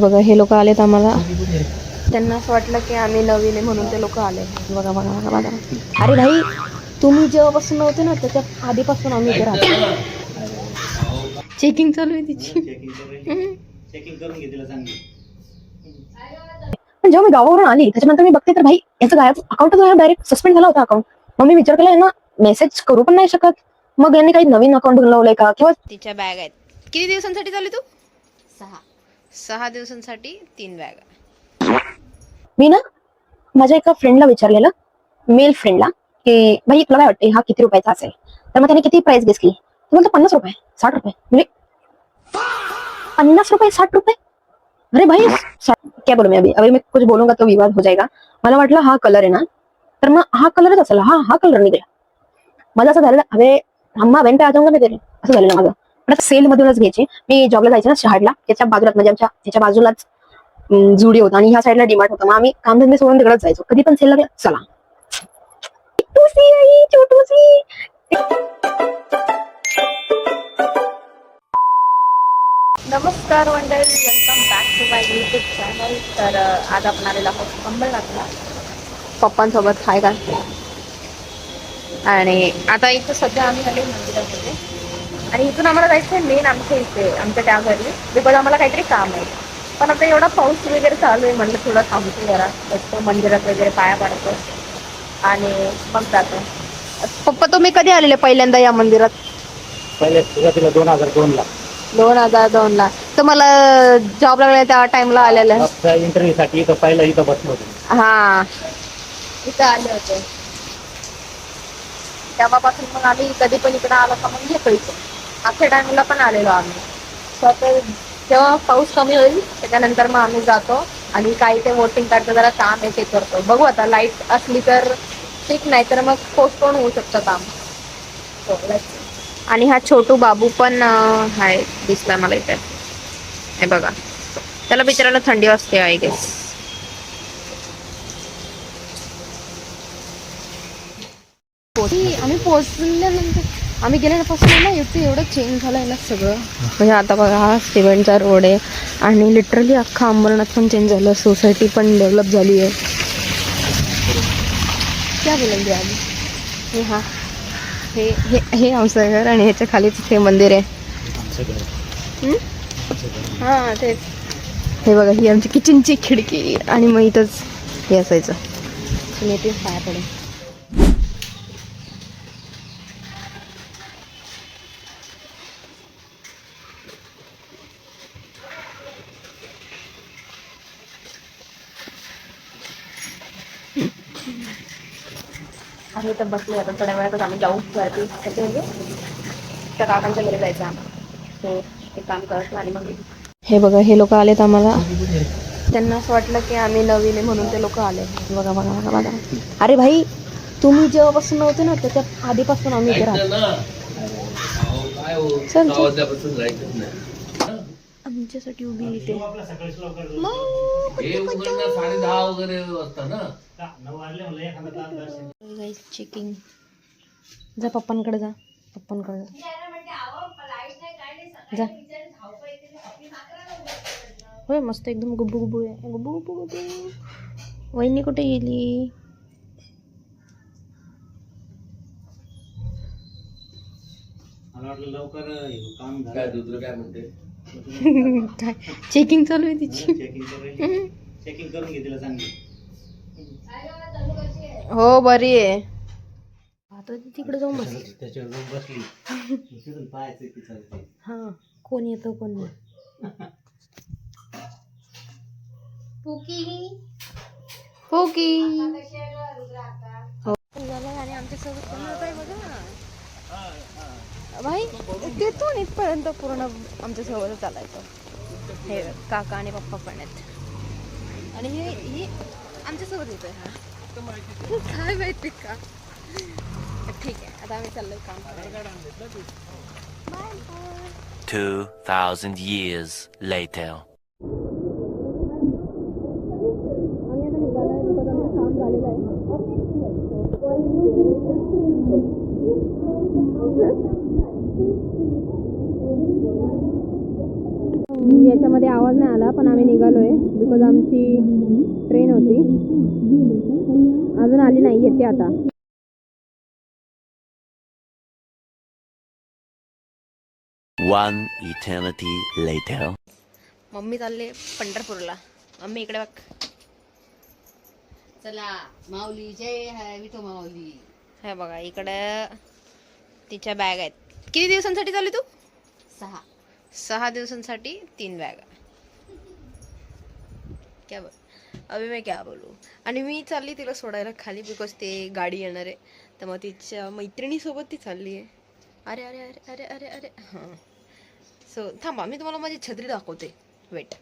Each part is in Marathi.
बघा हे लोक आलेत आम्हाला, त्यांना असं वाटलं की आम्ही नवीन आहे म्हणून ते लोक आले. बघा बघा बघा बघा. अरे भाई तुम्ही जेव्हापासून नव्हते ना त्याच्या आधीपासून आम्ही इथे राहतो. चेकिंग चालू आहे तिची. चेकिंग करून घे तिला चांगली. पण जेव्हा मी गावावरून आली त्याच्यानंतर मी बघते तर भाई याचं गायब अकाउंट जो आहे डायरेक्ट सस्पेंड झाला होता अकाउंट. मग मी विचार केला यांना मेसेज करू पण नाही शकत, मग यांनी काही नवीन अकाउंट बनवलंय का किंवा. तिच्या बॅग आहेत. किती दिवसांसाठी चालली तू? 6 दिवसांसाठी 3 बॅग. मी ना माझ्या एका फ्रेंडला विचारलेलं, मेल फ्रेंडला, की भाई तुला काय वाटते हा किती रुपयाचा असेल? तर मग त्याने किती प्राइस गेस केली? तो बोलतो 50 रुपये 60 रुपये. म्हणजे 50 रुपये 60 रुपये. अरे भाई क्या बोलू मैं अभी मैं कुछ बोलूंगा तो विवाद हो जाएगा. मला वाटलं हा कलर आहे ना, तर मग हा कलरच असेल. हा कलर निघाला. माझं असं झालेलं, अरे अम्मा बँक आ जाऊंगा मी तेरे, असं झालेलं माझं. पण सेल मधूनच घ्यायची. मी जॉबला जायचे ना शहाडला, त्याच्या बाजूलाच म्हणजे आमच्या त्याच्या बाजूलाच जुडी होता आणि ह्या साईडला डिमार्ट होता. मग आम्ही कामधंदे सोडून तिकडेच जायचो. कधी पण सेल लागला चला. नमस्कार मंडळी, welcome back to my YouTube channel. तर आज आपण आलेला आहोत अंबरनाथला पप्पांसोबत. हाय का. आणि आता इथं सध्या आम्ही आले मंदिरामध्ये आणि इथून आम्हाला जायचं आहे मेन आमच्या इथे आमच्या त्या घरी, बिकॉज आम्हाला काहीतरी काम आहे. पण आता एवढा पाऊस वगैरे चालू आहे म्हणलं थोडं थांबतो जरा, फक्त मंदिरात वगैरे पाया पडतो आणि मग जातो. पप्पा तुम्ही कधी आलेले पहिल्यांदा या मंदिरात? पहिले सुरुवातीला 2002 ला. 2002 ला. तुम्हाला जॉब लागला त्या टाइमला आलेलं? इंटरव्ह्यू साठी इथं पहिला इथं बसलो होतो. हा इथं आले होते. तेव्हापासून मग आम्ही कधी पण इकडे आलो का मग येतो इथे. मागच्या टाइमला पण आलेलो आम्ही. तर जेव्हा पाऊस कमी होईल त्याच्यानंतर मग आम्ही जातो आणि काही ते वोटिंग कार्डचं जरा काम आहे ते करतो. बघू आता लाईट असली तर ठीक, नाही तर मग पोस्टपोन होऊ शकतं काम. आणि हा छोटू बाबू पण हाय दिसला मला इथे. हे बघा, त्याला बिचारायला थंडी वाजते आय गेस. आम्ही पोहोचल्यानंतर आम्ही गेल्यापासून ना इथे एवढं चेंज झालंय ना सगळं. म्हणजे आता बघा हा सिमेंटचा रोड आहे आणि लिटरली अख्खा अंबरनाथ पण चेंज झालं. सोसायटी पण डेव्हलप झाली आहे. क्या बोलेंगे आम्ही. हा हे हे हे आमचं घर आणि ह्याच्या खालीच हे मंदिर आहे. हा तेच. हे बघा ही आमची किचनची खिडकी आणि मग इथंच हे असायचं. नेते पाया पडे. आम्ही तर बसले. आता थोड्या वेळातच आम्ही जाऊ वरती त्या काकांच्या घरी जायचं आम्हाला. ते काम करत आणि मग हे बघा हे लोक आलेत आम्हाला, त्यांना असं वाटलं की आम्ही नवीन आहे म्हणून ते लोक आले. बघा बघा बघा बघा. अरे भाई तुम्ही जेव्हापासून नव्हते ना त्याच्या आधीपासून आम्ही इथे राहतो. आमच्यासाठी उभी इथे. चेकिंग. जा पप्पांकडे जा, पप्पांकडे जा. होय मस्त एकदम गुब्बू गुब्बू आहे. गुब्बू गुब्बू गुब्बू. वहिनी कुठे गेली? काय चेकिंग चालू आहे तिची. चेकिंग करून घे तिला चांगली. हो बरी आहे. आता तिकडे जाऊन बसली. त्याच्यावर जाऊन बसली. तिथून पाहायचं की चालते. हा कोण येतो कोण नाही. पुकी पुकी हो झालं. आणि आमच्या सोबत कोण होत आहे बघा भाई. तिथून इथपर्यंत पूर्ण आमच्या सोबतच चालायचं. हे काका आणि पप्पा पण आहेत आणि हे आमच्या सोबत येतोय. हा काय माहिती का. ठीक आहे आता आम्ही चाललोय काम करायला. 2000 years later. याच्यामध्ये आवाज नाही आला, पण आम्ही निघालोय बिकॉज आमची ट्रेन होती, अजून आली नाही, येते आता. One eternity later. मम्मी चालले पंढरपूरला. मम्मी इकडे बघ. चला माऊली जय हरी विठो माऊली. हे बघा इकडे तिच्या बॅग आहेत. किती दिवसांसाठी चालली तू? 6 दिवसांसाठी 3 बॅग. क्या बोल अभी मैं क्या बोलू. आणि मी चालली तिला सोडायला खाली बिकॉज ते गाडी येणार आहे, तर मग तिच्या मैत्रिणीसोबत ती चालली आहे. अरे अरे अरे अरे अरे अरे हां. सो थांबा, मी तुम्हाला माझी छत्री दाखवते. वेट.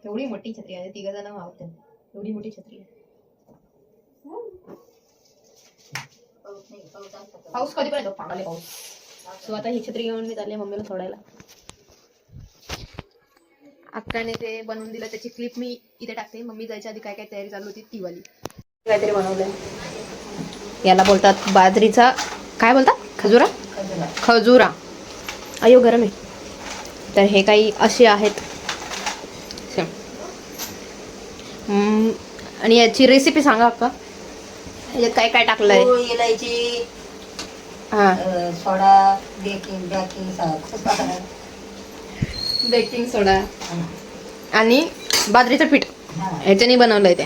एवढी मोठी छत्री आहे, 3 जण वाहते. एवढी मोठी छत्री आहे. पाऊस कधीपर्यंत पांगले पाऊस. सो आता ही छत्री घेऊन मी चालले मम्मीला सोडायला. अक्काने ते बनवून दिलं, त्याची क्लिप मी इथे टाकते. मम्मी जायच्या आधी काय काय तयारी चालू होती ती वाली. काहीतरी बनवलंय, याला बोलतात बाजरीचा, काय बोलतात, खजुरा. खजुरा. अयो गरम आहे. तर हे काही असे आहेत. आणि याची रेसिपी सांगा अक्का, याच्यात काय काय टाकलंय. इलायची, हा, सोडा, बेकिंग सोडा आणि बाजरीचं पीठ ह्याच्याने बनवलंय ते.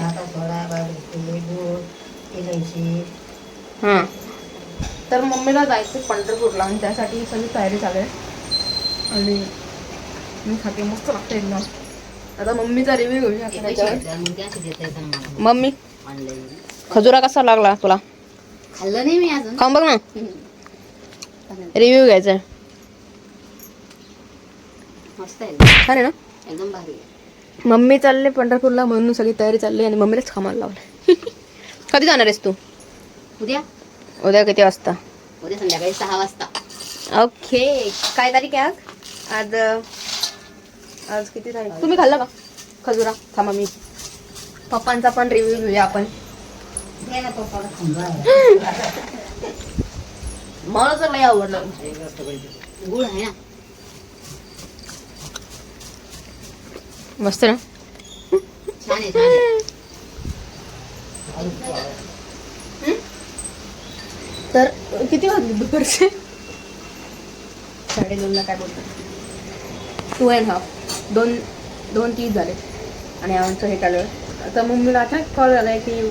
हां, तर मम्मीला जायचं पंढरपूरला आणि त्यासाठी सगळी तयारी चालू आहे. आणि मी खाते, मस्त लागतं एकदम. आता मम्मीचा रिव्ह्यू घेऊया त्याच्यावर. मम्मी खजुरा कसा लागला तुला? खाल्लं नाही मी अजून. खाऊन बघ ना, रिव्ह्यू घ्यायचा. मस्त आहे, अरे ना, एकदम भारी. मम्मी चालले पंढरपूरला म्हणून सगळी तयारी चालली आणि मम्मीलाच कामाला लावलं. कधी जाणार आहेस तू? उद्या किती वाजता? उद्या संध्याकाळी 6 वाजता. ओके. काय तारीख आहे आज? आज किती तारीख? तुम्ही खाल्ला का खजुरा? थांबा, मी पप्पांचा पण रिव्ह्यू घेऊया आपण. मला तर लय आवडलं. गुळ आहे ना, मस्त ना. छान आहे, छान आहे. तर किती वाजले दुपारचे? 2:30ला काय बोलतो, 2:30, 2:30 झाले आणि आमचं हे चालू आहे. आता मम्मीला अचानक कॉल आलाय की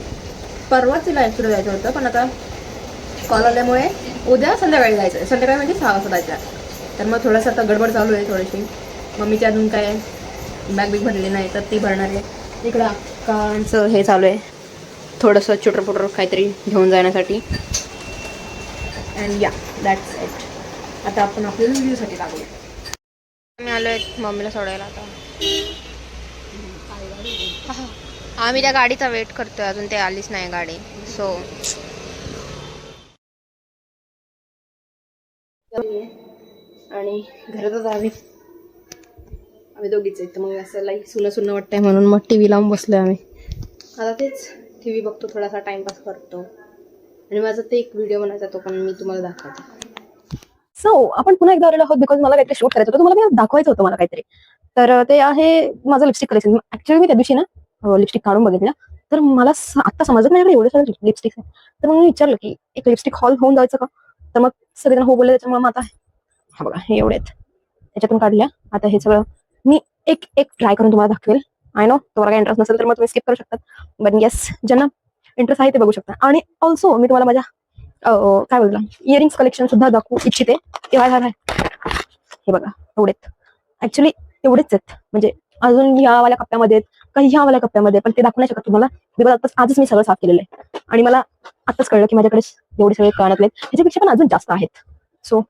परवाच तिला ॲक्च्युली जायचं होतं, पण आता कॉल आल्यामुळे उद्या संध्याकाळी जायचं आहे. संध्याकाळी म्हणजे 6 वाजता जायचं. तर मग थोडंसं आता गडबड चालू आहे थोडीशी. मम्मीची अजून काय बॅग बिग भरली नाही, तर ती भरणार आहे. इकडं अक्कांचं हे चालू आहे, थोडंसं चुटरपुटर काहीतरी घेऊन जाण्यासाठी. अँड या, दॅट्स इट. आता आपण आपल्या व्हिडिओसाठी लागलो. मी आलो आहे मम्मीला सोडायला. आता आम्ही त्या गाडीचा वेट करतोय, अजून ते आलीच नाही गाडी. सो आणि घरातच आम्ही दोघीच आहेत, तर मग असं लाईक सुनं वाटतंय म्हणून मग टी व्ही लावून बसलोय आम्ही. आता तेच टी व्ही बघतो, थोडासा टाइमपास करतो. आणि माझा ते एक व्हिडिओ बनायचा, तो पण मी तुम्हाला दाखवते. सो आपण पुन्हा एकदा आलेलो आहोत बिकॉज मला काहीतरी शूट करायचं होतं, तुम्हाला मी दाखवायचं होतं मला काहीतरी. तर ते आहे माझं लिपस्टिक कलेक्शन. ऍक्च्युअली मी त्या दिवशी ना लिपस्टिक काढून बघितलं, तर मला आता समजत माझ्याकडे एवढे सारे लिपस्टिक्स आहेत. तर मग मी विचारलं की एक लिपस्टिक हॉल होऊन जायचं का? तर मग सगळेजण हो बोलले. त्याच्यामुळे मग आता हा बघा, हे एवढे आहेत, त्याच्यातून काढल्या. आता हे सगळं मी एक ट्राय करून तुम्हाला दाखवेल. आय नो तुम्हाला काही इंटरेस्ट नसेल तर मग तुम्ही स्किप करू शकता, बट येस ज्यांना इंटरेस्ट आहे ते बघू शकता. आणि ऑल्सो मी तुम्हाला माझ्या काय बोलला इयरिंग्स कलेक्शन सुद्धा दाखवू इच्छिते. ते हे बघा एवढेच, ऍक्च्युली एवढेच आहेत. म्हणजे अजून ह्या वाल्या कप्प्यामध्ये काही ह्या वाल्या कप्प्यामध्ये, पण ते दाखवू नाही शकत तुम्हाला. आजच मी सगळं साफ केलेलं आहे आणि मला आताच कळलं की माझ्याकडे एवढे सगळे कानातले ह्याच्यापेक्षा पण अजून जास्त आहेत. सो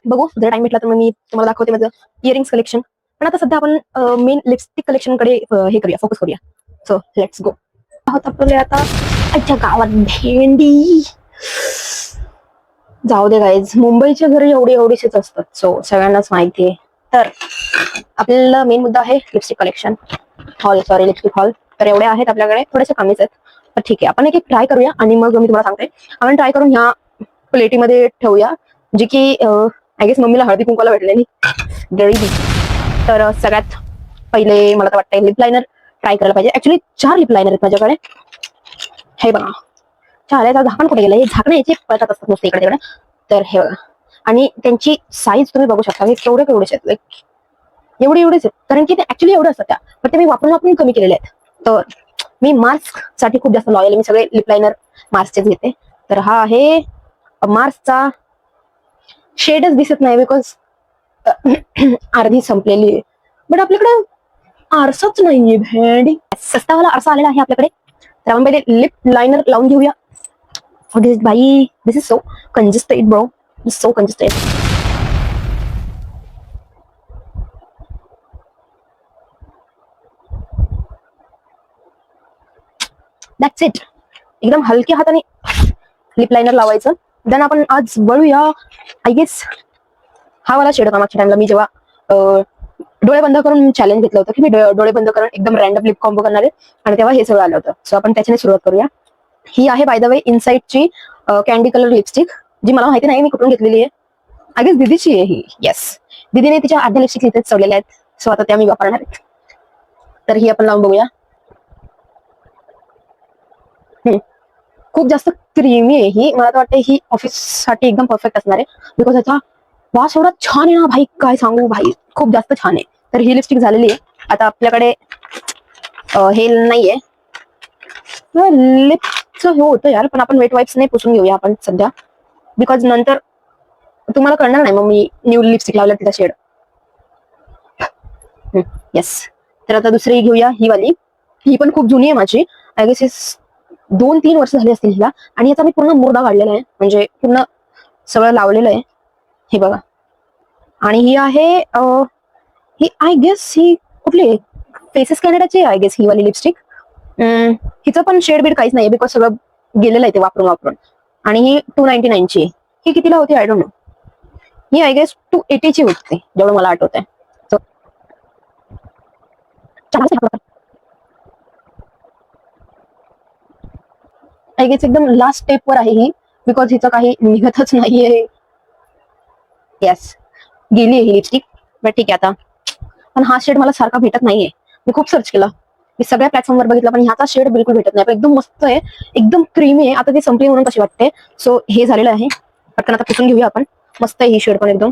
बघू, जर टाइम भेटला तर मग मी तुम्हाला दाखवते माझं इयरिंग्स कलेक्शन. पण आता सध्या आपण मेन लिपस्टिक कलेक्शन कडे हे करूया, फोकस करूया. So let's go. आहोत आपले आता आजच्या गावात भेंडी. जाऊ दे गाईज, मुंबईच्या घरी एवढीशीच असतात, सो सगळ्यांनाच माहिती आहे. तर आपल्याला मेन मुद्दा आहे lipstick collection. Sorry lipstick hall. तर एवढे आहेत आपल्याकडे, थोडेसे कमीच आहेत. तर ठीक आहे, आपण एक एक ट्राय करूया आणि मग मी तुम्हाला सांगते. आपण ट्राय करून ह्या प्लेटीमध्ये ठेवूया, जी की आय गेस मम्मीला हळदी कुंकवाला भेटलेली गळी. तर सगळ्यात पहिले मला तर वाटतंय लिप लायनर ट्राय करायला पाहिजे. ऍक्च्युली 4 लिप लायनर आहेत माझ्याकडे. हे बघा 4 आहे. झाकण कुठे गेलं? हे झाकण याचे पळतात असतात नुसते इकडे तिकडे. तर हे बघा, आणि त्यांची साईज तुम्ही बघू शकता, हे केवढेच आहेत. लाईक एवढेच आहेत, कारण की ते ऍक्च्युली एवढे असतात त्या, पण ते मी वापरून कमी केलेले आहेत. तर मी मार्स साठी खूप जास्त लॉयल. मी सगळे लिप लायनर मार्सचेच घेते. तर हा आहे मार्सचा. शेडच दिसत नाही बिकॉज अर्धी संपलेली आहे. बट आपल्याकडे आरसाच नाहीये भेंडी. सस्तावाला आरसा आलेला आहे आपल्याकडे. तर आपण पहिले लिप लायनर लावून घेऊया. बाई, this is so congested bro, so congested. That's it. एकदम हलक्या हाताने लिप लायनर लावायचं. देन आपण आज वळूया. आय गेस हा वाला शेड होता मागच्या टाइमला मी जेव्हा डोळे बंद करून चॅलेंज घेतलं होतं की मी डोळे बंद करून एकदम रॅन्डम लिप कॉम्बो करणार आहे, आणि तेव्हा हे सगळं आलं होतं. सो आपण त्याच्याने सुरुवात करूया. ही आहे बाय द वे इनसाइडची कॅन्डी कलर लिपस्टिक, जी मला माहिती नाही मी कुठून घेतलेली आहे. आय गेस दीदीची आहे ही. येस, दीदीने तिच्या अर्ध्या लिपस्टिक इथेच सोडलेल्या आहेत. सो आता त्या मी वापरणार आहेत. तर ही आपण लावून बघूया. खूप जास्त क्रीमी आहे ही. मला तर वाटतं ही ऑफिस साठी एकदम परफेक्ट असणार आहे, बिकॉज ह्याचा वास एवढा छान आहे ना भाई, काय सांगू भाई, खूप जास्त छान आहे. तर ही लिपस्टिक झालेली आहे. आता आपल्याकडे हे नाहीये लिपचं हे होतं यार, पण आपण वेट वाईप्सने पुसून घेऊया आपण सध्या, बिकॉज नंतर तुम्हाला कळणार नाही मग मी न्यू लिपस्टिक लावल्या तिचा शेड. येस. तर आता दुसरी घेऊया, ही वाली. ही पण खूप जुनी आहे माझी. आय गेस 2-3 वर्ष झाली असतील हिला, आणि याचा मी पूर्ण मुर्दा काढलेला आहे, म्हणजे पूर्ण सगळं लावलेलं आहे. हे बघा. आणि ही आहे ही आय गेस ही कुठली फेसेस कॅनडाची आय गेस ही वाली लिपस्टिक. हिचं पण शेड बीड काहीच नाही, बिकॉज सगळं गेलेलं आहे ते वापरून. आणि ही 299 ची. ही कितीला होती आय डोंट नो. ही आय गेस 280 ची होती जेवढं मला आठवत आहे. आय गेस एकदम लास्ट स्टेप वर आहे ही, बिकॉज हिचं काही निघतच नाहीये. येस, गेली आहे ही लिपस्टिक. बट ठीक आहे आता. पण हा शेड मला सारखा भेटत नाहीये. मी खूप सर्च केला, मी सगळ्या प्लॅटफॉर्मवर बघितलं, पण ह्याचा शेड बिलकुल भेटत नाही. पण एकदम मस्त आहे, एकदम क्रीमी आहे. आता ती संपली म्हणून कशी वाटते. सो हे झालेलं आहे. पटकन आता पुसून घेऊया आपण. मस्त आहे ही शेड पण एकदम.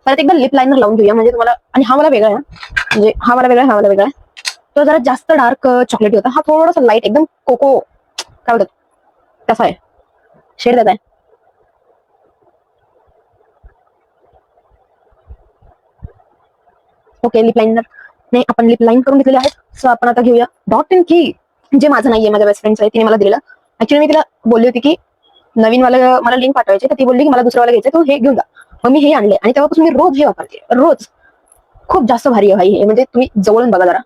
परत एकदा लिप लायनर लावून घेऊया, म्हणजे तुम्हाला. आणि हा मला वेगळा आहे, म्हणजे हा मला वेगळा आहे, हा मला वेगळा आहे. तो जरा जास्त डार्क चॉकलेटी होता, हा थोडासा लाईट एकदम कोको काय होतं तसा आहे शेड त्याचा आहे. ओके, लिप लाईनर नाही आपण लिप लाईन करून घेतलेले आहेत. सो आपण आता घेऊया डॉट इन की, जे माझं नाहीये, माझ्या बेस्ट फ्रेंडचं आहे, तिने मला दिलेलं. ऍक्च्युली मी तिला बोलली होती की नवीन वाला मला लिंक पाठवायची, तर ती बोलली की मला दुसरं वाला घ्यायचं, तू हे घेऊन जा. मग मी हे आणले, आणि तेव्हापासून मी रोज हे वापरते, रोज. खूप जास्त भारी आहे भाई हे, म्हणजे तुम्ही जवळून बघा जरा.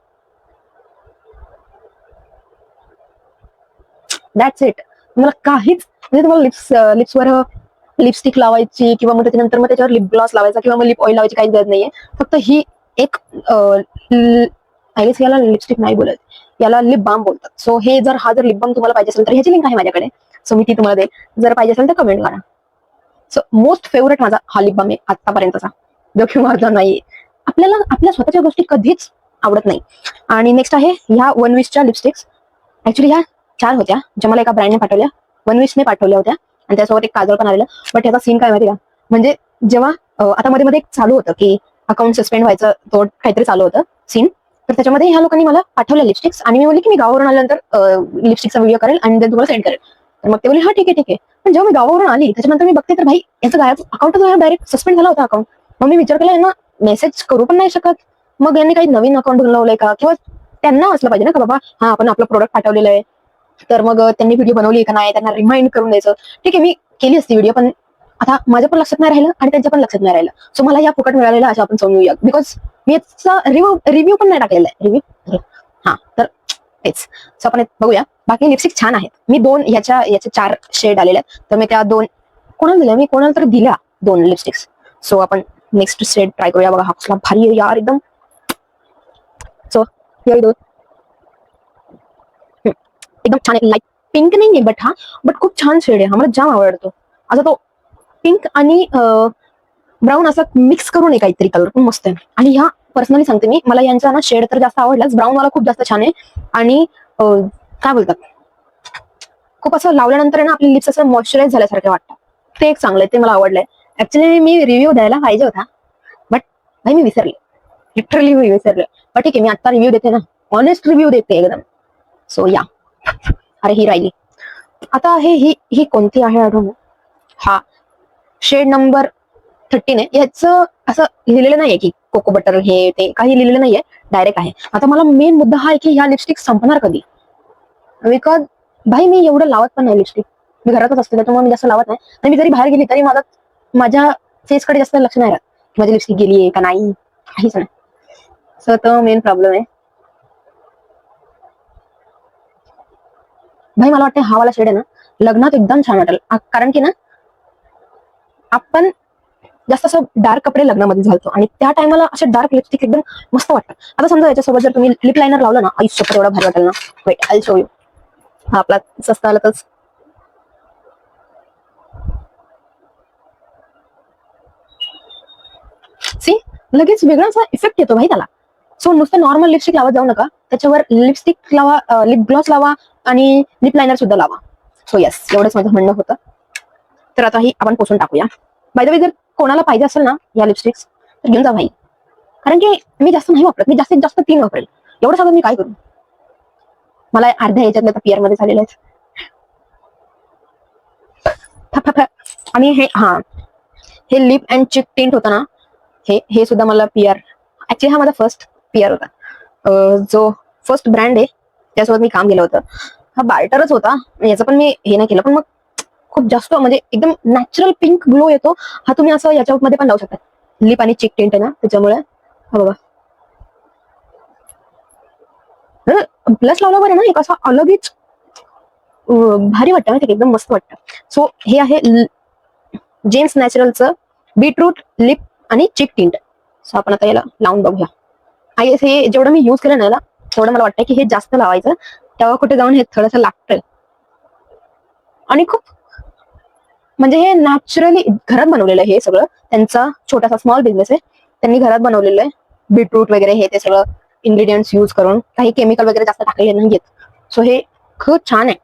That's it. तुम्हाला काहीच, म्हणजे तुम्हाला लिप्सवर लिपस्टिक लावायची, किंवा मग त्याच्यानंतर मग त्याच्यावर लिप ग्लॉस लावायचा, किंवा मग लिप ऑइल लावायची काहीच गरज नाहीये. फक्त ही एक आय गेस याला लिपस्टिक नाही बोलत, याला लिप बाम बोलतात. सो हे हा जर लिप बाम तुम्हाला पाहिजे असेल तर ह्याची लिंक आहे माझ्याकडे. सो मी ती तुम्हाला देईल, जर पाहिजे असेल तर कमेंट करा. सो मोस्ट फेवरेट माझा हा लिप बाम आहे आतापर्यंतचा, जो की माझा नाही. आपल्याला आपल्या स्वतःच्या गोष्टी कधीच आवडत नाही. आणि नेक्स्ट आहे ह्या वनविशच्या लिपस्टिक्स. ऍक्च्युली ह्या 4 होत्या, ज्या मला एका ब्रँडने पाठवल्या, वनविशने पाठवल्या होत्या, आणि त्यासोबत एक काजळ पण आलेलं. बट याचा सीन काय माहिती का, म्हणजे जेव्हा आता मध्ये एक चालू होतं की अकाउंट सस्पेंड व्हायचं, तो काहीतरी चालू होतं सीन, तर त्याच्यामध्ये ह्या लोकांनी मला पाठवल्या लिपस्टिक्स, आणि मी बोलली की मी गावावरून आल्यानंतर लिपस्टिकचा व्हिडिओ करेल आणि तुम्हाला सेंड करेल. तर मग ते बोलले हा ठीक आहे. पण जेव्हा मी गावावरून आली त्याच्यानंतर मी बघते तर भाई याचं गायब अकाउंट डायरेक्ट सस्पेंड झाला होता अकाउंट. मग मी विचार केला यांना मेसेज करू पण नाही शकत, मग यांनी काही नवीन अकाउंट बनवलंय का, किंवा त्यांना असलं पाहिजे ना का बाबा हा आपण आपलं प्रोडक्ट पाठवलेलं आहे, तर मग त्यांनी व्हिडिओ बनवली का नाही, त्यांना रिमाइंड करून द्यायचं. ठीक आहे, मी केली असती व्हिडिओ, पण आता माझ्या पण लक्षात नाही राहिलं आणि त्यांच्या पण लक्षात नाही राहिलं. सो मला या फुकट मिळालेला अशा आपण समजूया, बिकॉज मी याचा रिव्ह्यू पण नाही टाकलेला आहे. रिव्ह्यू हा, तर तेच. सो आपण बघूया. बाकी लिपस्टिक छान आहेत. मी 2 याचे 4 शेड आलेले आहेत, तर मी त्या 2 कोणाला दिल्या, मी कोणाला तर दिल्या 2 लिपस्टिक्स. सो आपण नेक्स्ट शेड ट्राय करूया. बघा हा कसला भारी आहे यार एकदम. सो एकदम छान आहे. लाईट पिंक नाही आहे बट खूप छान शेड आहे. मला जाम आवडतो. असा तो पिंक आणि ब्राऊन असं मिक्स करून आहे काहीतरी कलर, पण मस्त आहे. आणि ह्या पर्सनली सांगते मी, मला यांचा ना शेड तर जास्त आवडलाच. ब्राऊन वाला खूप जास्त छान आहे. आणि काय बोलतात, खूप असं लावल्यानंतर आहे ना आपली लिप्स असं मॉइश्चराईज झाल्यासारखं वाटतं. ते एक चांगलं आहे, ते मला आवडलंय. ऍक्च्युली मी रिव्ह्यू द्यायला पाहिजे होता, बट भाई मी विसरले. लिटरली मी विसरले. बट ठीक आहे, मी आता रिव्ह्यू देते ना, ऑनेस्ट रिव्ह्यू देते एकदम. सो या, अरे ही राहिली. आता ही कोणती आहे आठवण. हा शेड नंबर 13 आहे. याचं असं लिहिलेलं नाहीये की कोको बटर हे ते काही लिहिलेलं नाहीये, डायरेक्ट आहे. आता मला मेन मुद्दा हा आहे की ह्या लिपस्टिक संपणार कधी. बिकॉज भाई मी एवढं लावत पण नाही लिपस्टिक. मी घरातच असते त्याच्यामुळे मी जास्त लावत नाही. आणि मी जरी बाहेर गेली तरी माझ्या फेसकडे जास्त लक्ष नाही राहत, माझी लिपस्टिक गेली का नाही, काहीच नाही. सो तो मेन प्रॉब्लेम आहे. भाई मला वाटतं हा वाला शेड आहे ना लग्नात एकदम छान वाटेल. कारण की ना आपण जास्त असं डार्क कपडे लग्नामध्ये घालतो आणि त्या टायमाला असे डार्क लिपस्टिक एकदम मस्त वाटतं. आता समजा याच्यासोबत जर तुम्ही लिप लायनर लावलं ना, आयुष्य एवढा भारी वाटेल ना. Weight I show you. हा आपला स्वस्त आला तर सी लगेच वेगळा असा इफेक्ट येतो भाई त्याला. सो नुसतं नॉर्मल लिपस्टिक लावत जाऊ नका, त्याच्यावर लिपस्टिक लावा, लिप ग्लॉस लावा आणि लिप लायनर सुद्धा लावा. सो येस, एवढंच माझं म्हणणं होतं. तर आता ही आपण पोसून टाकूया. बाय द वे, जर कोणाला पाहिजे असेल ना या लिपस्टिक्स तर घेऊन जा भाई. कारण की मी जास्त नाही वापरत, मी जास्तीत जास्त 3 वापरेल. एवढं सगळं मी काय करू, मला अर्ध्या ह्याच्यातल्या तर पिअर मध्ये झालेलं आहे. आणि हे लिप अँड चिक टिंट होतं ना, हे सुद्धा मला पिअर, ऍक्च्युली हा माझा फर्स्ट पिअर होता. जो फर्स्ट ब्रँड आहे त्यासोबत मी काम केलं होतं. हा बार्टरच होता, याचं पण मी हे नाही केलं. पण मग खूप जास्त म्हणजे एकदम नॅचरल पिंक ग्लो येतो. हा तुम्ही असं याच्यामध्ये पण लावू शकता. लिप आणि चिक टिंट आहे ना त्याच्यामुळे. हा बघा, प्लस लावल्यावर आहे ना एक असा अलगच भारी वाटतं माहिती, एकदम मस्त वाटतं. सो हे आहे जेम्स नॅचरलचं बीटरूट लिप आणि चिक टिंट. सो आपण आता याला लावून बघूया. आय गेस हे जेवढं मी युज केलं ना याला, तेवढं मला वाटतं की हे जास्त लावायचं, तेव्हा कुठे जाऊन हे थोडंसं लागतं. आणि खूप म्हणजे हे नॅचरली घरात बनवलेलं आहे. हे सगळं त्यांचा छोटासा स्मॉल बिझनेस आहे, त्यांनी घरात बनवलेलं आहे. बीटरूट वगैरे हे ते सगळं इन्ग्रेडियंट्स युज करून, काही केमिकल वगैरे जास्त टाकलेले नाहीयेत. सो हे खूप छान आहे.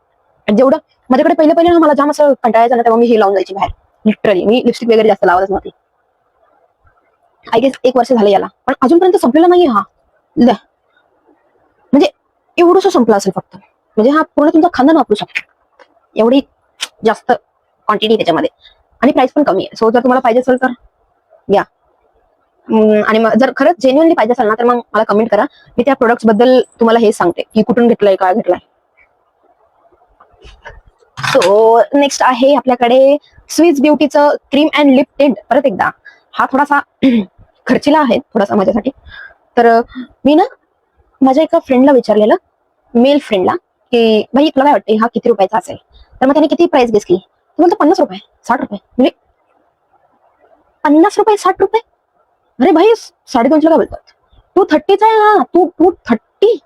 आणि जेवढं माझ्याकडे पहिले ना मला जाम असं कंटाळायचं ना, तेव्हा मी हे लावून जायची बाहेर. लिटरली मी लिपस्टिक वगैरे जास्त लावतच नव्हती. आय गेस 1 वर्ष झालं याला, पण अजूनपर्यंत संपलेला नाहीये हा. म्हणजे एवढंसं संपलं असेल फक्त. म्हणजे हा पूर्ण तुमचा खानदान वापरू शकतो, एवढी जास्त क्वांटिटी त्याच्यामध्ये. आणि प्राइस पण कमी आहे. सो जर तुम्हाला पाहिजे असेल तर या. आणि जर खरंच जेन्युअनली पाहिजे असेल ना तर मग मला कमेंट करा. मी त्या प्रोडक्ट्स बद्दल तुम्हाला हे सांगते की कुठून घेतलंय, काय घेतलंय. सो नेक्स्ट आहे आपल्याकडे स्विस ब्युटीचं क्रीम अँड लिप टिंट. परत एकदा हा थोडासा खर्चीला आहे थोडासा माझ्यासाठी. तर मी ना माझ्या एका फ्रेंडला विचारलेलं, मेल फ्रेंडला, की भाई तुला काय वाटते हा किती रुपयाचा असेल. तर मग त्याने किती प्राइस गेस केली. तो म्हणतो 50 रुपये 60 रुपये. म्हणजे 50 रुपये 60 रुपये. अरे भाई 250 काय बोलतात. 230चा आहे हा. 230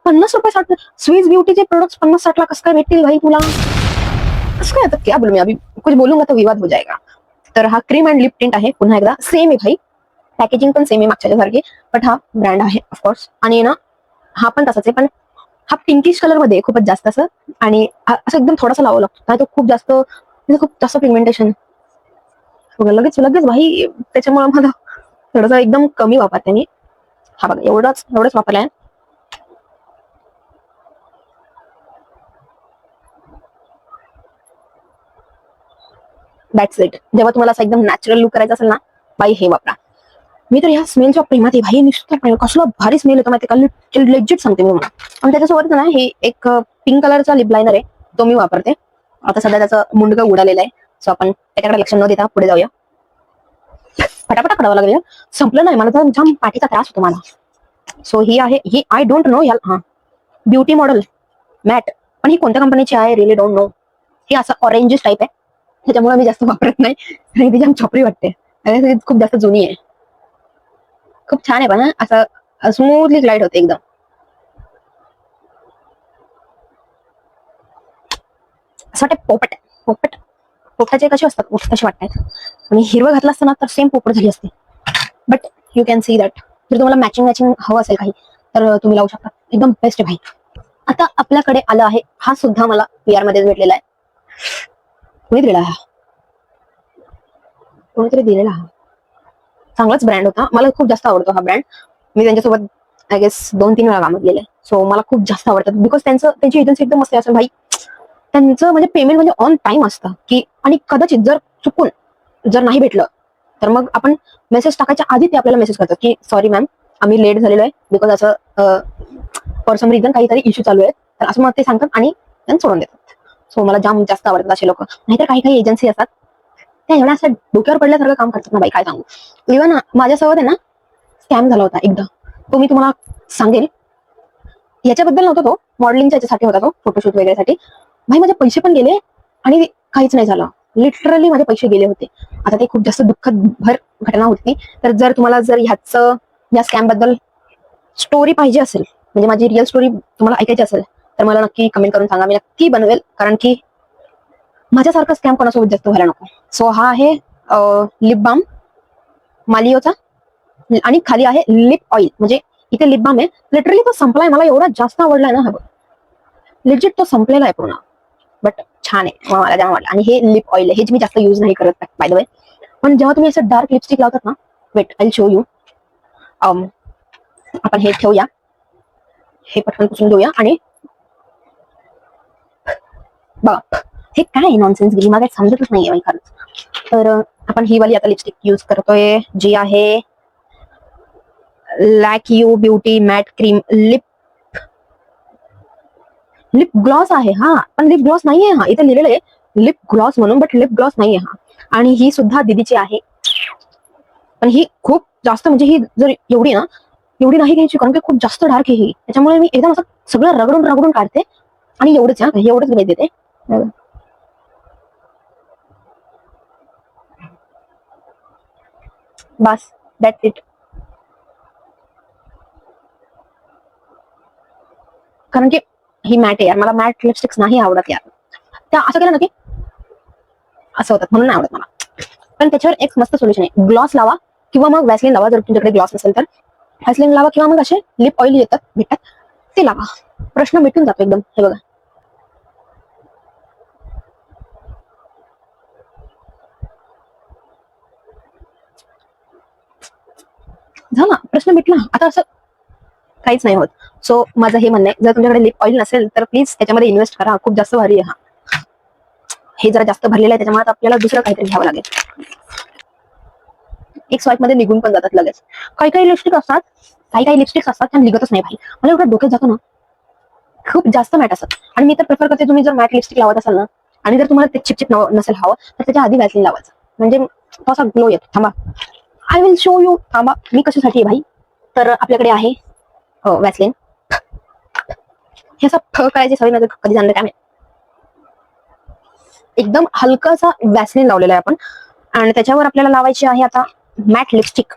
50 रुपये 60 रुपये. स्विस ब्युटीचे प्रोडक्ट्स 50-60 ला कसं काय भेटतील भाई तुला. कसं काय, आता क्या बोलू मी, अभी कुछ बोलूंगा तो विवाद हो जाएगा. तर हा क्रीम अँड लिप टिंट आहे. पुन्हा एकदा सेम आहे भाई, पॅकेजिंग पण सेम आहे मागच्या सारखी. बट हा ब्रँड आहे ऑफकोर्स. आणि ना हा पण तसाच आहे, पण हा पिंकिश कलर मध्ये खूपच जास्त असं. आणि असं एकदम थोडासा लावावं लागतो, नाही तो खूप जास्त पिगमेंटेशन लगेच लगेच भाई. त्याच्यामुळे मला थोडंसं एकदम कमी वापरते मी. हा बघा एवढंच वापरलाय. That's it. जेव्हा तुम्हाला असं एकदम नॅचरल लुक करायचा असेल ना, बाई हे वापरा. मी तर ह्या स्मेलच्या प्रेमात आहे भाई. नुसतं कसला भारी स्मेल येतो माहिती का, लेजिट सांगते मी. आणि त्याच्यासोबत ना हे एक पिंक कलरचा लिप लायनर आहे, तो मी वापरते. आता सध्या त्याचं मुंडकं उडालेलं आहे. सो आपण त्याच्याकडे लक्ष न देता पुढे जाऊया. फटाफट करावं लागेल, संपलं नाही मला तर जाम पाठीचा त्रास होतो मला. सो ही आहे, ही आय डोंट नो याला. ब्युटी मॉडेल मॅट, पण ही कोणत्या कंपनीची आहे रिअली डोंट नो. ही असं ऑरेंजिश टाईप आहे, त्याच्यामुळे मी जास्त वापरत नाही. आणि ती जाम छपरी वाटते आणि खूप जास्त जुनी आहे. खूप छान आहे पण असं स्मूथली ग्लाइड होते एकदम. असं वाटतं पोपट पोपट पोपटाचे कसे असतात तसे वाटतात. आणि हिरवं घातलं असतं ना तर सेम पोपट झाली असते. But you can see that. जर तुम्हाला मॅचिंग मॅचिंग हवं असेल काही तर तुम्ही लावू शकता. एकदम बेस्ट आहे भाई. आता आपल्याकडे आला आहे हा सुद्धा मला PR मध्ये भेटलेला आहे. कोणी दिलेला हा कोणीतरी दिलेला हा चांगलाच ब्रँड होता. मला खूप जास्त आवडतो हा ब्रँड. मी त्यांच्यासोबत आय गेस 2-3 वेळा कामात गेले. सो मला खूप जास्त आवडतात बिकॉज त्यांची एजन्सी एकदम मस्त असेल भाई. त्यांचं म्हणजे पेमेंट म्हणजे ऑन टाइम असतं की आणि कदाचित जर चुकून जर नाही भेटलं तर मग आपण मेसेज टाकायच्या आधी ते आपल्याला मेसेज करतात की सॉरी मॅम आम्ही लेट झालेलो आहे बिकॉज असं फॉर सम रिझन काहीतरी इश्यू चालू आहे. तर असं मग ते सांगतात आणि त्यांना सोडून देतात. सो मला जाम जास्त आवडतात असे लोक. नाहीतर काही एजन्सी असतात त्या एवढ्या असं डोक्यावर पडल्यासारखं काम करतात ना बाई काय सांगू. इव्हन माझ्यासोबत आहे ना स्कॅम झाला होता एकदा. तो मी तुम्हाला सांगेल. याच्याबद्दल नव्हता तो मॉडेलिंगच्या याच्यासाठी होता तो फोटोशूट वगैरेसाठी. भाई माझे पैसे पण गेले आणि काहीच नाही झालं. लिटरली माझे पैसे गेले होते. आता ते खूप जास्त दुःखद भर घटना होती. तर जर तुम्हाला जर ह्याचं या स्कॅम बद्दल स्टोरी पाहिजे असेल म्हणजे माझी रिअल स्टोरी तुम्हाला ऐकायची असेल तर मला नक्की कमेंट करून सांगा. मी नक्की बनवेल कारण की माझ्यासारखा स्कॅम कोणासोबत जास्त व्हायला नको. सो हा आहे लिप बाम मालियोचा आणि खाली आहे लिप ऑइल. म्हणजे इथे लिप बाम आहे. लिटरली तो संपलाय. मला एवढा जास्त आवडलाय ना हा लिजिट तो संपलेला आहे पूर्ण. बट छान आहे मला जाम आवडलं. आणि हे लिप ऑइल आहे. हे मी जास्त युज नाही करत बाय द वे. पण जेव्हा तुम्ही असं डार्क लिपस्टिक लावतात ना वेट आय शो यू. आपण हे ठेवूया. हे पटकन पुसून घेऊया आणि बघा हे काय नॉनसेन्स गेली मला काही समजतच नाहीये बाई खरंच. तर आपण ही वाली आता लिपस्टिक युज करतोय जी आहे लॅक यू beauty matte cream lip gloss आहे हा. पण लिप ग्लॉस नाहीये हा. इथे लिहिलेलं आहे लिप ग्लॉस म्हणून बट लिप ग्लॉस नाहीये हा. आणि ही सुद्धा दीदीची आहे. पण ही खूप जास्त म्हणजे ही जर एवढी नाही घ्यायची कारण की खूप जास्त डार्क आहे ही. त्याच्यामुळे मी एकदम असं सगळं रगडून काढते आणि एवढंच एवढंच देते. बस दॅट्स इट. कारण की ही मॅट आहे यार. मला मॅट लिपस्टिक्स नाही आवडत यार. त्या असं केलं ना की असं होतात म्हणून नाही आवडत मला. पण त्याच्यावर एक मस्त सोल्युशन आहे. ग्लॉस लावा किंवा मग वॅसलिन लावा. जर तुमच्याकडे ग्लॉस नसेल तर वॅसलिन लावा किंवा मग असे लिप ऑइल भेटतात ते लावा. प्रश्न मिटून जातो एकदम. हे बघा झाला प्रश्न मिटला. आता असं काहीच नाही होत. सो माझं हे म्हणणं आहे जर तुमच्याकडे लिप ऑइल नसेल तर प्लीज त्याच्यामध्ये इन्व्हेस्ट करा. खूप जास्त भारी आहे हा. हे जरा जास्त भरलेलं आहे त्याच्यामुळे आपल्याला दुसरं काहीतरी घ्यावं लागेल. एक स्वाईप मध्ये निघून पण जातात लगेच. काही लिपस्टिक असतात काही लिपस्टिक्स असतात त्या निघतच नाही भाई. मला एवढं डोक्यात जातो ना खूप जास्त मॅट असतात. आणि मी तर प्रेफर करते तुम्ही जर मॅट लिपस्टिक लावत असाल ना आणि जर तुम्हाला ते चिपचिप नसेल हवं तर त्याच्या आधी वॅसलिन लावायचं म्हणजे तो असा ग्लो येतो. थांबा आय विल शो यू. थांबा मी कशासाठी आहे भाई. तर आपल्याकडे आहे वॅसलिन. हे असं करायची सवय माझं कधी जाणलं काय. एकदम हलकासा वॅसलिन लावलेला आहे आपण आणि त्याच्यावर आपल्याला लावायची आहे आता मॅट लिपस्टिक.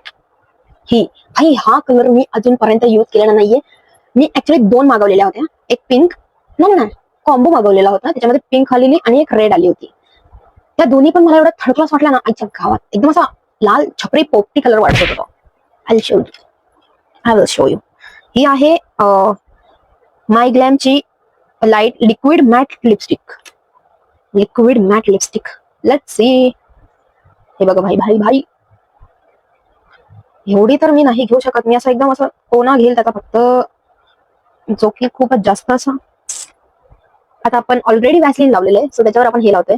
ही भाई हा कलर मी अजूनपर्यंत युज केलेला नाहीये. मी ऍक्च्युली 2 मागवलेल्या होत्या. एक पिंक नाही कॉम्बो मागवलेला होता. त्याच्यामध्ये पिंक आलेली आणि एक रेड आली होती. त्या दोन्ही पण मला एवढा थर्ड क्लास वाटला ना आजच्या गावात. एकदम असा लाल छपरी पोपटी कलर वाटत होता तो. I will show you. ही आहे माय ग्लॅमची light liquid matte lipstick. Let's see. हे बघा भाई एवढी तर मी नाही घेऊ शकत. मी असं एकदम असं कोणा घेईल त्याचा फक्त जो की खूपच जास्त असा. आता आपण ऑलरेडी वॅसलिन लावलेलं आहे सो त्याच्यावर आपण हे लावतोय.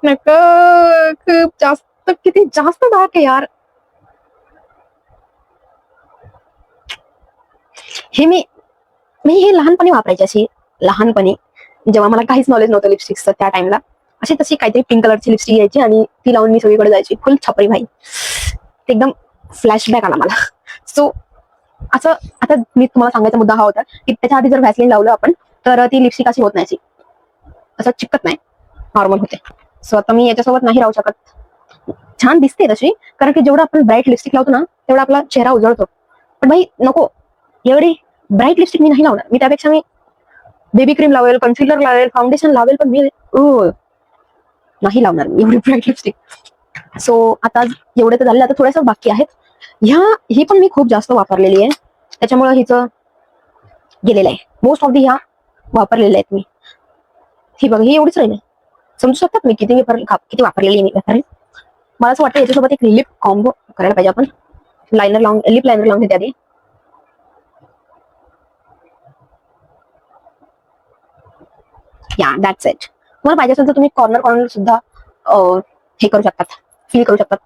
खूप जास्त किती जास्त डार्क आहे यार. हे मी हे लहानपणी वापरायची अशी. लहानपणी जेव्हा मला काहीच नॉलेज नव्हतं लिपस्टिक्सचं त्या टाइमला अशी तशी काहीतरी पिंक कलरची लिपस्टिक घ्यायची आणि ती लावून मी सगळीकडे जायची. फुल छपरी भाई. एकदम फ्लॅशबॅक आला मला. सो असं आता मी तुम्हाला सांगायचा मुद्दा हा होता की त्याच्या आधी जर वॅसलिन लावलं आपण तर ती लिपस्टिक अशी होत नाही. असं चिपकत नाही नॉर्मल होते. सो आता मी याच्यासोबत नाही राहू शकत. छान दिसते तशी कारण की जेवढं आपण ब्राईट लिपस्टिक लावतो ना तेवढा आपला चेहरा उजळतो. पण भाई नको एवढी ब्राईट लिपस्टिक मी नाही लावणार. मी त्यापेक्षा मी बेबी क्रीम लावेल, कन्सिलर लावेल, फाउंडेशन लावेल, पण मी नाही लावणार मी एवढी ब्राईट लिपस्टिक. सो आता एवढे तर झाले, आता थोड्याशा बाकी आहेत. ही पण मी खूप जास्त वापरलेली आहे, त्याच्यामुळे हिचं गेलेलं आहे. मोस्ट ऑफ ह्या वापरलेल्या आहेत मी. ही बघा, ही एवढीच राहिली. समजू शकतात मी किती वापरलेली मी वापरेल. मला असं वाटतं याच्यासोबत एक लिप कॉम्बो करायला पाहिजे आपण. लायनर लावून, लिप लायनर लावून घेते आधी. या दॅट्स इट. तुम्हाला पाहिजे असेल तर तुम्ही कॉर्नर सुद्धा हे करू शकतात, फील करू शकतात.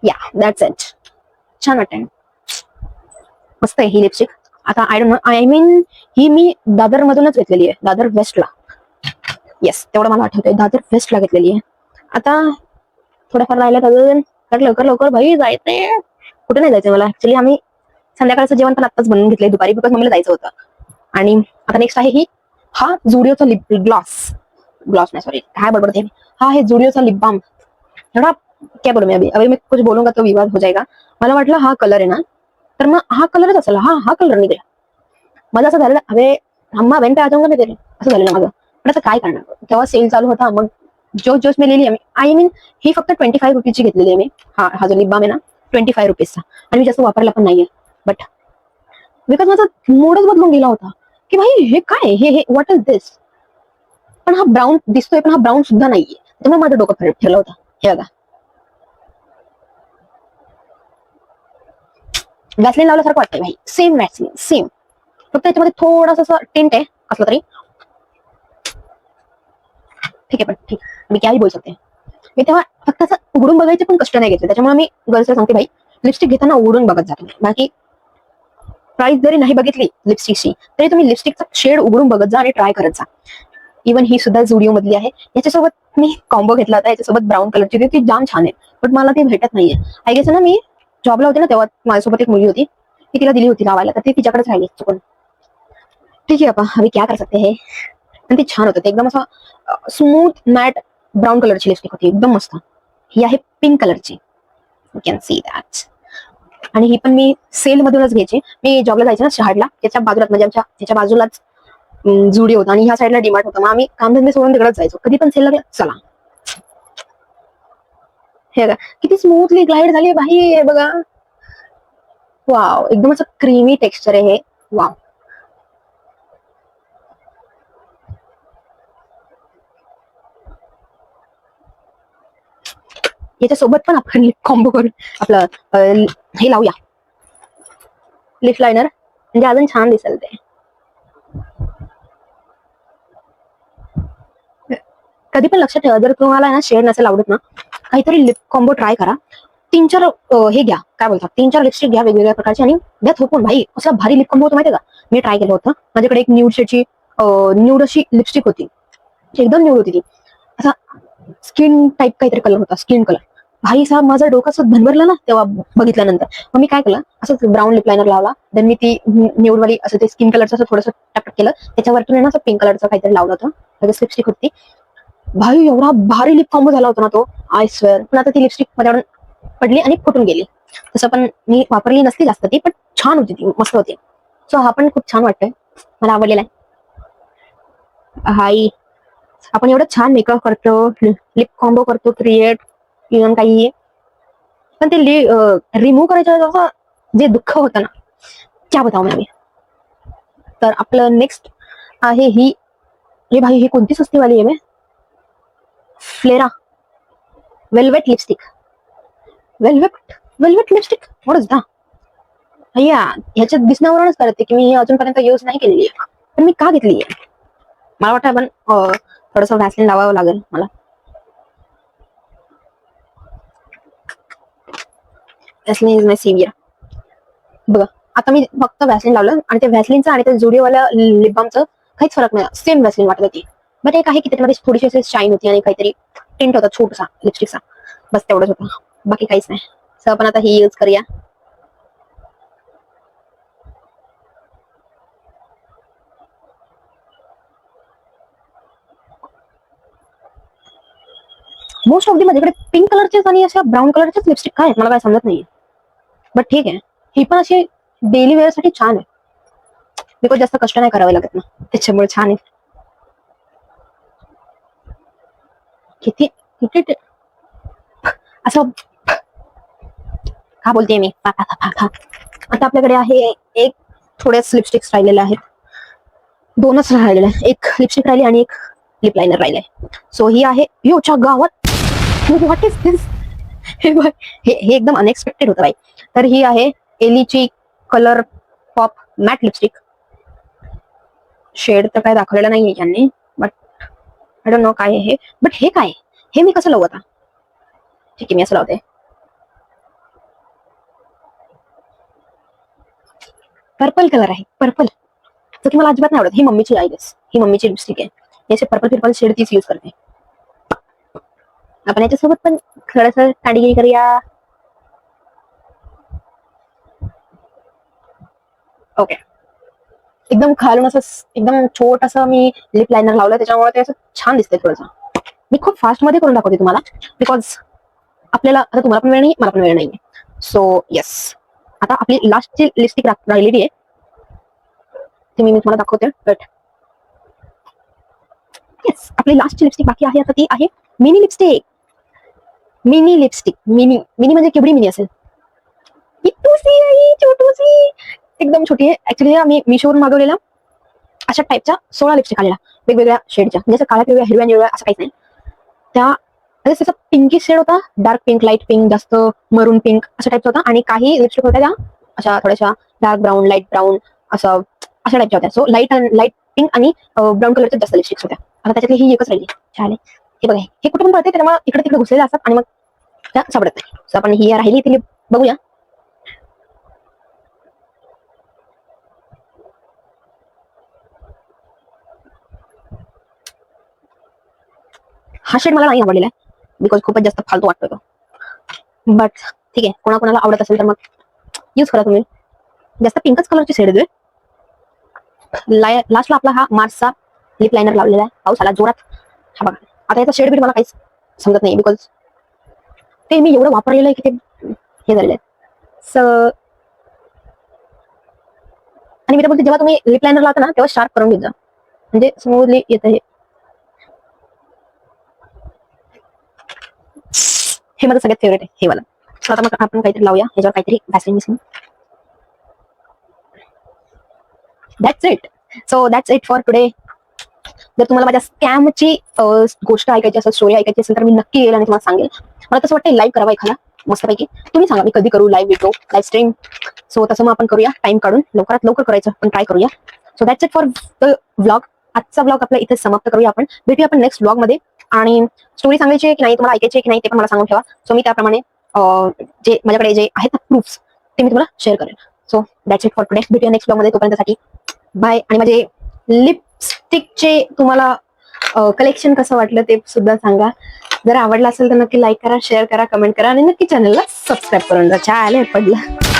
या दॅट्स इट. छान वाटतंय, मस्त आहे ही लिपस्टिक. आता I don't know, I mean ही मी दादर मधूनच घेतलेली आहे, दादर वेस्टला. येस, तेवढं मला आठवतंय, दादर वेस्टला घेतलेली आहे. आता थोड्याफार राहिल्यात अजून. लवकर लवकर भाई, जायचंय. कुठे नाही जायचंय मला ऍक्च्युली. आम्ही संध्याकाळचं जेवण पण आत्ताच बनवून घेतलंय दुपारी, बिकॉज मम्मीला जायचं होतं. आणि आता नेक्स्ट आहे हा झुडिओचा लिप ग्लॉस नाही, सॉरी, काय बडबडते. हा आहे झुडिओचा लिप बाम. एवढा क्या बोलू मैं अभी मैं कुछ बोलूंगा तो विवाद हो जाएगा. मला वाटलं हा कलर आहे ना, तर मग हा कलरच असेल. हा कलर निघाला. माझं असं झालं, अरे अम्मा बहन पे आ जाऊंगा मैं तेरे, असं झालं ना माझं. पण असं काय करणार, तेव्हा सेल चालू होता, मग जोश मी लिहिली. आय मीन ही फक्त 25 रुपीजची घेतलेली आहे मी. हा जो लिप बाम आहे ना, 25 रुपीजचा. आणि मी जास्त वापरला पण नाहीये, बट बिकॉज माझा मूडच बदलून गेला होता की भाई हे काय, हे व्हॉट इज दिस. पण हा ब्राऊन दिसतोय, पण हा ब्राऊन सुद्धा नाहीये. त्यामुळे माझं डोकं फिरलं होतं. हे बघा, वॅसलिन लावल्यासारखं वाटतंय भाई. Same Vaseline, same. फक्त याच्यामध्ये थोडासा टिंट आहे कसला तरी. ठीक आहे, पण ठीक, मी काही बोलू शकते. मी तेव्हा फक्त असं उघडून बघायचे पण कष्ट नाही घेतले. त्याच्यामुळे मी गर्ल्सला सांगते भाई, लिपस्टिक घेताना उघडून बघत जातो. बाकी प्राइस जरी नाही बघितली लिपस्टिकची, तरी तुम्ही लिपस्टिकचा शेड उघडून बघत जा आणि ट्राय करत जा. इव्हन ही सुद्धा झुडिओ मधली आहे. याच्यासोबत मी कॉम्बो घेतला होता, याच्यासोबत ब्राऊन कलरची होती, ती जाम छान आहे, पण मला ती भेटत नाहीये. आय गेस ना, मी जॉबला होते ना तेव्हा माझ्यासोबत एक मुलगी होती, ती तिला दिली होती लावायला, तर ती तिच्याकडेच राहिली चुकून. ठीक आहे आपण अभी क्या कर सकते हैं. पण ती छान होतं, एकदम असं स्मूथ मॅट ब्राऊन कलरची लिपस्टिक होती, एकदम मस्त. ही आहे पिंक कलरची, यू कॅन सी दॅट. आणि ही पण मी सेल मधूनच घ्यायची. मी जॉबला जायचे ना शहाडला, त्याच्या बाजूला, म्हणजे आमच्या त्याच्या बाजूलाच जुडिओ होता आणि ह्या साईडला डिमार्ट होता. मग आम्ही कामधंदे सोडून तिकडेच जायचो. कधी पण सेल लागला चला. हे बघा किती स्मूथली ग्लाइड झाली भाई, हे बघा. वाव, एकदम असं क्रीमी टेक्स्चर आहे हे. वाव, याच्यासोबत पण आपण लिप कॉम्बो करून आपलं हे लावूया, लिप लायनर, म्हणजे अजून छान दिसेल ते. कधी पण लक्षात ठेवा, जर तुम्हाला ना शेड नसेल आवडत ना, काहीतरी लिप कॉम्बो ट्राय करा. 3-4 हे घ्या, काय बोलतात, 3-4 लिपस्टिक घ्या वेगवेगळ्या प्रकारची आणि द्या थोपून. भाई असला भारी लिप कॉम्बो होतो माहितीये का. मी ट्राय केलं होतं. माझ्याकडे एक न्यूड शेडची न्यूड अशी लिपस्टिक होती, एकदम न्यूड होती ती. असा स्किन टाईप काहीतरी कलर होता, स्किन कलर. भाई साहेब माझं डोकं असं भनभरलं ना तेव्हा बघितल्यानंतर. मग मी काय केलं, असं ब्राऊन लिप लायनर लावला, देन मी ती न्यूडवाली असं ते स्किन कलरचं असं थोडंसं टपटप केलं, त्याच्यावरतून ना असं पिंक कलरचं काहीतरी लावलं होतं, लगेच लिपस्टिक होती. भाई एवढा भारी लिप कॉम्बो झाला होता ना तो, आय स्वेअर. पण आता ती लिपस्टिक माझ्याकडून पडली आणि फुटून गेली. तसं पण मी वापरली नसती जास्त ती, पण छान होती ती, मस्त होती. सो हा पण खूप छान वाटतोय, मला आवडलेला आहे. हाई, आपण एवढं छान मेकअप करतो, लिप कॉम्बो करतो क्रिएट, इव्हन काही, पण ते रिमूव्ह करायचं जे दुःख होतं ना, क्या बताऊ मी. तर आपलं नेक्स्ट आहे ही, हे भाई ही कोणती सस्ती वाली आहे. फ्लेरा velvet lipstick. Velvet lipstick, what is the. अय्या, ह्याच्यात दिसण्यावरूनच कळते की मी ही अजूनपर्यंत यूज नाही केलेली आहे. पण मी का घेतली आहे, मला वाटतं आपण थोडंसं व्हॅसलिन लावावं लागेल मला. Vaseline is my saviour. बघा आता मी फक्त व्हॅसलिन लावलं आणि त्या व्हॅसलिनचं आणि त्या जुडिओवाल्या लिप बामचं काहीच फरक नाही, सेम व्हॅसलिन वाटत होती. बट एक आहे की त्याच्यामध्ये थोडीशी अशी शाईन होती आणि काहीतरी टिंट होता छोटासा लिपस्टिकचा, बस तेवढंच होतं, बाकी काहीच नाही. सो आपण आता ही यूज करूया. मोस्ट ऑफ दी माझ्याकडे पिंक कलरचेच आणि अशा ब्राऊन कलरचेच लिपस्टिक काय मला काय समजत नाहीये. बट ठीक आहे, ही पण अशी डेली वेअर साठी छान आहे, बिकॉज जास्त कष्ट नाही करावे लागत ना, त्याच्यामुळे छान आहे. किती किती असं का बोलते मी. आता आपल्याकडे आहे एक थोडेच लिपस्टिक्स राहिलेले आहेत, दोनच राहिलेले आहे, एक लिपस्टिक राहिली आणि एक लिप लायनर राहिलंय. सो ही आहे योच्या गावात. What is this? हे एकदम अनएक्सपेक्टेड होतं बाई. तर ही आहे एलीची colour pop matte lipstick. Shade तर काय दाखवलेलं नाहीये यांनी, बट आय डोंट नो काय आहे हे. बट हे काय, हे मी कसं लावू आता? ठीक आहे, मी असं लावते. पर्पल कलर आहे, पर्पल, जो की मला अजिबात नाही आवडत. ही मम्मीची आहे, ही मम्मीची लिपस्टिक आहे. याचे पर्पल शेड तीच यूज करते. आपण याच्यासोबत पण थोडस काडगिरी करूया. ओके, एकदम खालून असं एकदम छोट असं मी लिप लायनर लावलं, त्याच्यामुळे ते असं छान दिसतंय थोडंसं. मी खूप फास्ट मध्ये करून दाखवते तुम्हाला, बिकॉज आपल्याला आता तुम्हाला पण वेळ नाही, मला पण वेळ नाहीये. सो येस, आता आपली लास्टची लिपस्टिक राहिलेली आहे, ती मी तुम्हाला दाखवते. बट येस, आपली लास्टची लिपस्टिक बाकी आहे. आता ती आहे mini lipstick. Mini lipstick, mini mini म्हणजे केवढी मिनी असेल? इतूसी आहे, छोटूसी, एकदम छोटी आहे. ऍक्च्युली मी मिशोवरून मागवलेला अशा टाईपच्या 16 लिपस्टिक आलेला, वेगवेगळ्या शेडच्या, म्हणजे काळ्या पिवळ्या, हिरव्या निळव्या असं काहीच नाही. त्या त्याचा पिंकी शेड होता, डार्क पिंक, लाईट पिंक, जास्त मरून पिंक अशा टाईपचा होता. आणि काही लिपस्टिक होत्या त्या अशा थोड्याशा डार्क ब्राऊन, लाईट ब्राऊन, असं अशा टाईपच्या होत्या. सो लाईट पिंक आणि ब्राऊन कलरच्या जास्त लिपस्टिक्स होत्या. आता त्याच्यातली ही एकच राहिली. छान आहे. हे बघा, हे कुठे पण पडते, त्यामुळे इकडे तिकडे घुसलेले असतात आणि मग त्या सापडत नाही. सो आपण ही राहिली ती बघूया. हा शेड मला नाही आवडलेला आहे, बिकॉज खूपच जास्त फालतू वाटतो तो. बट ठीक आहे, कोणाकोणाला आवडत असेल तर मग यूज करा तुम्ही. जास्त पिंकच कलरची शेड आहे. लास्टला आपला हा मार्सचा लिप लायनर लावलेला आहे. पाऊस आला जोरात. हा बघा, आता याचा शेड बीड मला काहीच समजत नाही, बिकॉज ते मी एवढं वापरलेलं आहे की ते हे झालेलं आहे. सो आणि मी तर बोलते, जेव्हा तुम्ही लिप लायनर लावता ना, तेव्हा शार्प करून घेत जा, म्हणजे स्मूथली येतं. हे माझं सगळ्यात फेवरेट आहे, हे वाला. सो आता मग आपण काहीतरी लावूया ह्याच्यावर, काहीतरी वॅसलिन मिसळून. That's it. So that's it for today. जर तुम्हाला माझ्या स्कॅमची गोष्ट ऐकायची असेल, स्टोरी ऐकायची असेल, तर मी नक्की येईल आणि तुम्हाला सांगेल. मला तसं वाटतं लाईव्ह करावा एखादा मस्तपैकी. तुम्ही सांगा मी कधी करू live video, live stream. So तसं मग आपण करूया, टाइम काढून लवकरात लवकर करायचं, पण ट्राय करूया. So that's it for the vlog. आजचा व्लॉग आपला इथे समाप्त करूया आपण. भेटूया आपण नेक्स्ट व्लॉग मध्ये. आणि स्टोरी सांगायची आहे की नाही, तुम्हाला ऐकायची आहे की नाही, ते पण मला सांगून ठेवा. सो मी त्याप्रमाणे जे माझ्याकडे जे आहेत ना प्रूफ्स, ते मी तुम्हाला शेअर करेन. So that's it for today. भेटूया नेक्स्ट व्लॉग मध्ये. तोपर्यंतसाठी बाय. आणि माझे लिपस्टिकचे तुम्हाला कलेक्शन कसं वाटलं ते सुद्धा सांगा. जर आवडलं असेल तर नक्की लाईक करा, शेअर करा, कमेंट करा आणि नक्की चॅनलला सबस्क्राईब करून जा. चालेल पडलं.